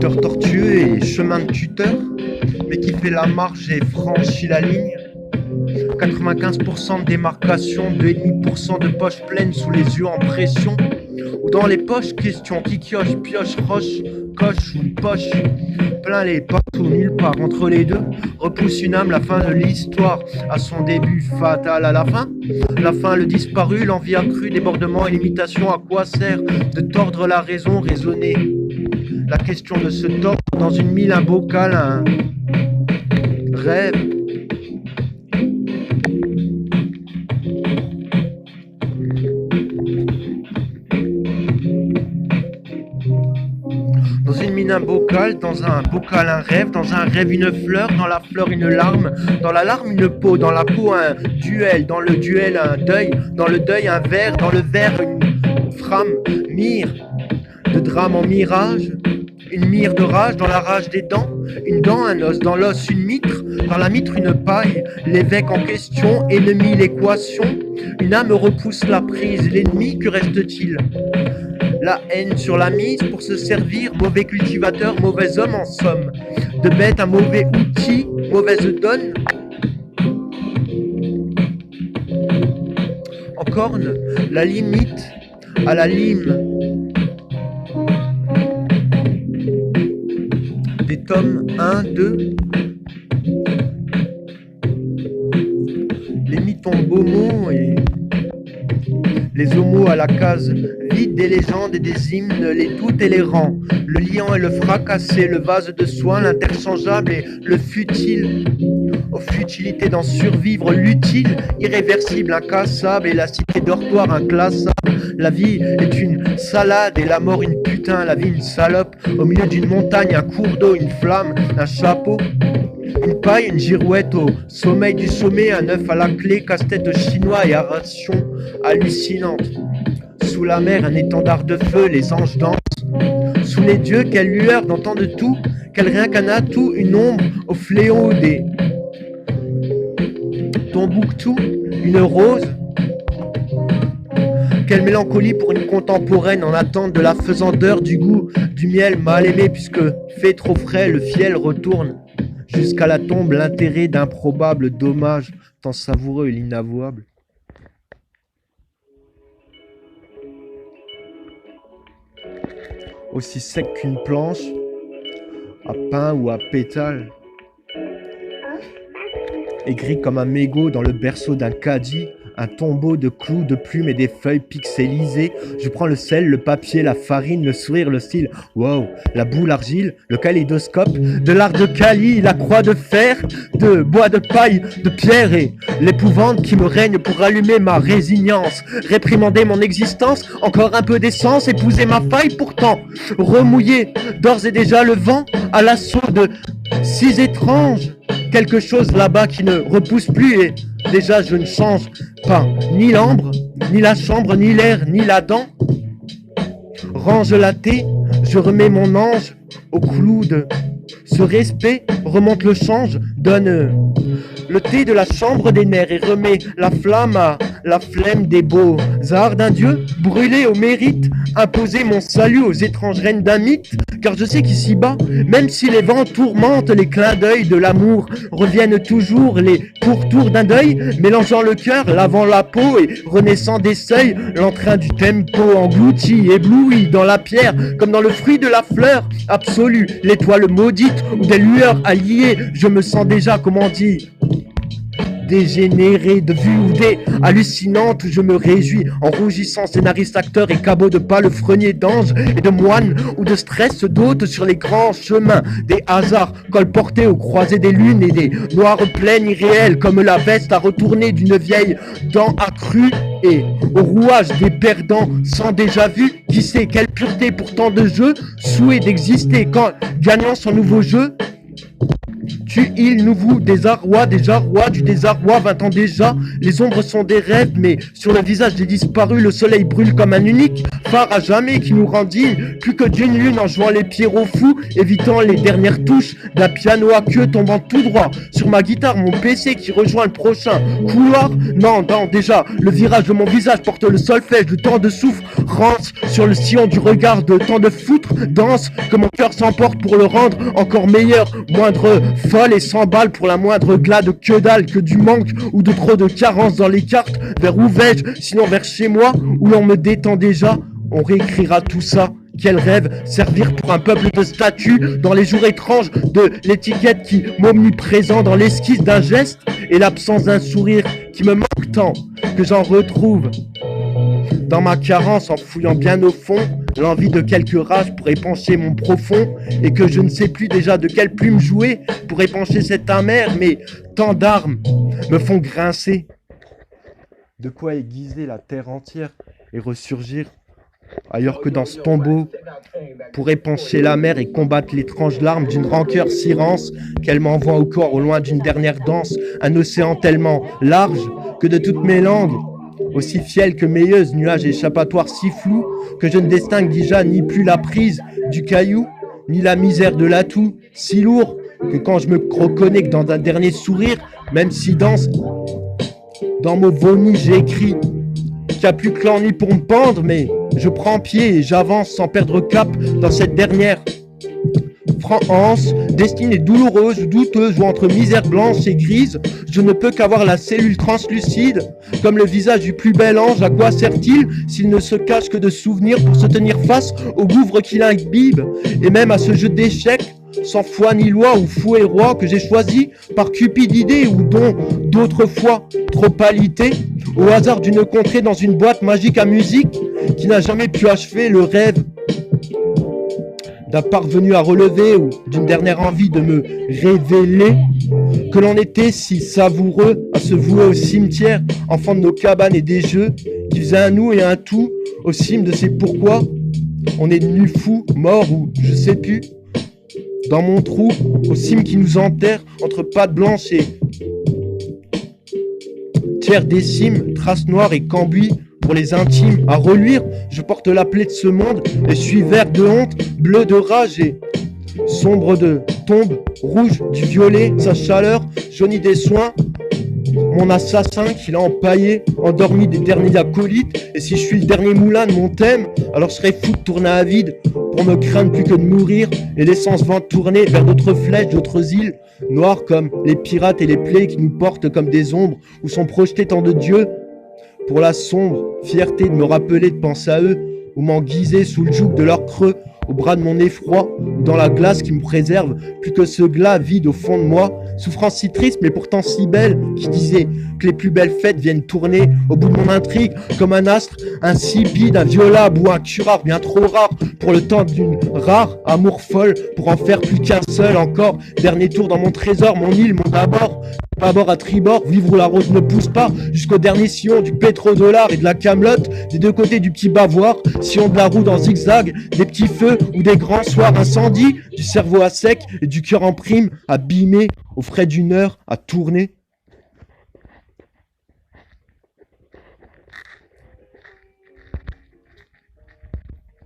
Secteur tortueux et chemin de tuteur, mais qui fait la marche et franchit la ligne. 95% de démarcation, 2,5% de poches pleines sous les yeux en pression. Ou dans les poches, question qui pioche, roche, coche ou poche. Plein les partout, nulle part entre les deux. Repousse une âme, la fin de l'histoire à son début fatal à la fin. La fin, le disparu, l'envie accrue, débordement et limitation. À quoi sert de tordre la raison, raisonner? La question de se tordre dans une mine, un bocal, un rêve. Dans une mine un bocal, dans un bocal un rêve, dans un rêve une fleur, dans la fleur une larme, dans la larme une peau, dans la peau un duel, dans le duel un deuil, dans le deuil un verre, dans le verre une frame, mire, de drame en mirage, une mire de rage, dans la rage des dents, une dent, un os, dans l'os une mitre, dans la mitre une paille, l'évêque en question, ennemi l'équation, une âme repousse la prise, l'ennemi, que reste-t-il? La haine sur la mise pour se servir, mauvais cultivateur, mauvais homme en somme. De bête un mauvais outil, mauvaise donne. En corne, la limite à la lime. Des tomes 1, 2. Les mythombomo et les homos à la case vide des légendes et des hymnes, les doutes et les rangs, le liant et le fracassé, le vase de soins, l'interchangeable et le futile. Aux futilités d'en survivre, l'utile, irréversible, incassable, et la cité dortoir inclassable. La vie est une salade et la mort une putain, la vie une salope. Au milieu d'une montagne, un cours d'eau, une flamme, un chapeau. Une paille, une girouette au sommeil du sommet, un œuf à la clé, casse-tête chinois et aration hallucinante. Sous la mer, un étendard de feu, les anges dansent. Sous les dieux, quelle lueur dans tant de tout, quel rien qu'un atout, une ombre au fléau des Tombouctou, une rose. Quelle mélancolie pour une contemporaine en attente de la faisandeur du goût du miel mal aimé, puisque fait trop frais, le fiel retourne. Jusqu'à la tombe, l'intérêt d'improbables dommages, tant savoureux et l'inavouable. Aussi sec qu'une planche, à pain ou à pétales, aigri comme un mégot dans le berceau d'un caddie, un tombeau de clous, de plumes et des feuilles pixelisées. Je prends le sel, le papier, la farine, le sourire, le style. Wow, la boule, l'argile, le kaléidoscope, de l'art de Cali, la croix de fer, de bois de paille, de pierre et l'épouvante qui me règne pour allumer ma résignance, réprimander mon existence, encore un peu d'essence, épouser ma faille pourtant, remouiller d'ores et déjà le vent à l'assaut de si étrange. Quelque chose là-bas qui ne repousse plus et déjà je ne change pas ni l'ambre, ni la chambre, ni l'air, ni la dent. Range la thé, je remets mon ange au clou de ce respect, remonte le change, donne le thé de la chambre des nerfs et remet la flamme à la flemme des beaux-arts d'un dieu, brûler au mérite, imposer mon salut aux étranges reines d'un mythe, car je sais qu'ici-bas, même si les vents tourmentent, les clins d'œil de l'amour reviennent toujours, les pourtours d'un deuil, mélangeant le cœur, lavant la peau et renaissant des seuils, l'entrain du tempo englouti, ébloui dans la pierre, comme dans le fruit de la fleur absolue, l'étoile maudite ou des lueurs alliées, je me sens déjà, comment dire, dégénéré de vue ou des hallucinantes où je me réjouis en rougissant, scénariste, acteur et cabot de palefrenier d'ange et de moine ou de stress d'hôte sur les grands chemins des hasards, colportés aux croisées des lunes et des noires plaines irréelles comme la veste à retourner d'une vieille dent accrue et au rouage des perdants sans déjà vu, qui sait quelle pureté pourtant de jeu, souhait d'exister quand gagnant son nouveau jeu. Tu îles, nous vous, désarroi, déjà roi du désarroi, 20 ans déjà. Les ombres sont des rêves, mais sur le visage des disparus, le soleil brûle comme un unique phare à jamais qui nous rend dignes, plus que d'une lune en jouant les pierrots fous, évitant les dernières touches d'un piano à queue tombant tout droit. Sur ma guitare, mon PC qui rejoint le prochain couloir. Non, déjà, le virage de mon visage porte le solfège, le temps de souffle rance sur le sillon du regard de tant de foutre, danse que mon cœur s'emporte pour le rendre encore meilleur, moindre folle et 100 balles pour la moindre glas de que dalle, que du manque ou de trop de carence dans les cartes. Vers où vais-je, sinon vers chez moi, où l'on me détend déjà. On réécrira tout ça. Quel rêve, servir pour un peuple de statues dans les jours étranges de l'étiquette qui m'omniprésent dans l'esquisse d'un geste et l'absence d'un sourire qui me manque tant que j'en retrouve dans ma carence en fouillant bien au fond l'envie de quelques rages pour épancher mon profond et que je ne sais plus déjà de quelle plume jouer pour épancher cette amère, mais tant d'armes me font grincer. De quoi aiguiser la terre entière et ressurgir ailleurs que dans ce tombeau, pour épancher la mer et combattre l'étrange larme d'une rancœur si rance qu'elle m'envoie au corps au loin d'une dernière danse, un océan tellement large que de toutes mes langues, aussi fiel que meilleuse, nuages échappatoires si flous que je ne distingue déjà ni plus la prise du caillou, ni la misère de l'atout, si lourd que quand je me reconnais que dans un dernier sourire, même si dense, dans mon vomi j'ai écrit qu'il n'y a plus que l'ennui pour me pendre, mais je prends pied et j'avance sans perdre cap dans cette dernière France, destinée douloureuse ou douteuse ou entre misère blanche et grise. Je ne peux qu'avoir la cellule translucide, comme le visage du plus bel ange. À quoi sert-il s'il ne se cache que de souvenirs pour se tenir face au gouffre qu'il imbibe, et même à ce jeu d'échecs sans foi ni loi ou fou et roi que j'ai choisi par cupidité ou don d'autrefois trop alité, au hasard d'une contrée dans une boîte magique à musique qui n'a jamais pu achever le rêve d'un parvenu à relever ou d'une dernière envie de me révéler que l'on était si savoureux à se vouer au cimetière, enfant de nos cabanes et des jeux qui faisaient un nous et un tout au cime de ces pourquoi on est devenu fou, mort ou je sais plus. Dans mon trou, au cime qui nous enterre, entre pattes blanches et tiers des cimes, traces noires et cambuis pour les intimes à reluire. Je porte la plaie de ce monde et suis vert de honte, bleu de rage et sombre de tombe, rouge du violet, sa chaleur, jaunie des soins. Mon assassin qui l'a empaillé, endormi des derniers acolytes. Et si je suis le dernier moulin de mon thème, alors je serais fou de tourner à vide pour me craindre plus que de mourir et l'essence vent tourner vers d'autres flèches, d'autres îles, noires comme les pirates et les plaies qui nous portent comme des ombres où sont projetés tant de dieux. Pour la sombre fierté de me rappeler de penser à eux ou m'enguiser sous le joug de leur creux, au bras de mon effroi, dans la glace qui me préserve, plus que ce glas vide au fond de moi, souffrance si triste mais pourtant si belle, qui disait que les plus belles fêtes viennent tourner au bout de mon intrigue, comme un astre insipide, inviolable ou incurable, bien trop rare, pour le temps d'une rare amour folle, pour en faire plus qu'un seul encore, dernier tour dans mon trésor, mon île, mon abord, bâbord à tribord, vivre où la rose ne pousse pas, jusqu'au dernier sillon du pétrodollar et de la camelote, des deux côtés du petit bavoir, sillon de la roue dans zigzag, des petits feux ou des grands soirs incendies, du cerveau à sec et du cœur en prime, abîmé, au frais d'une heure, à tourner.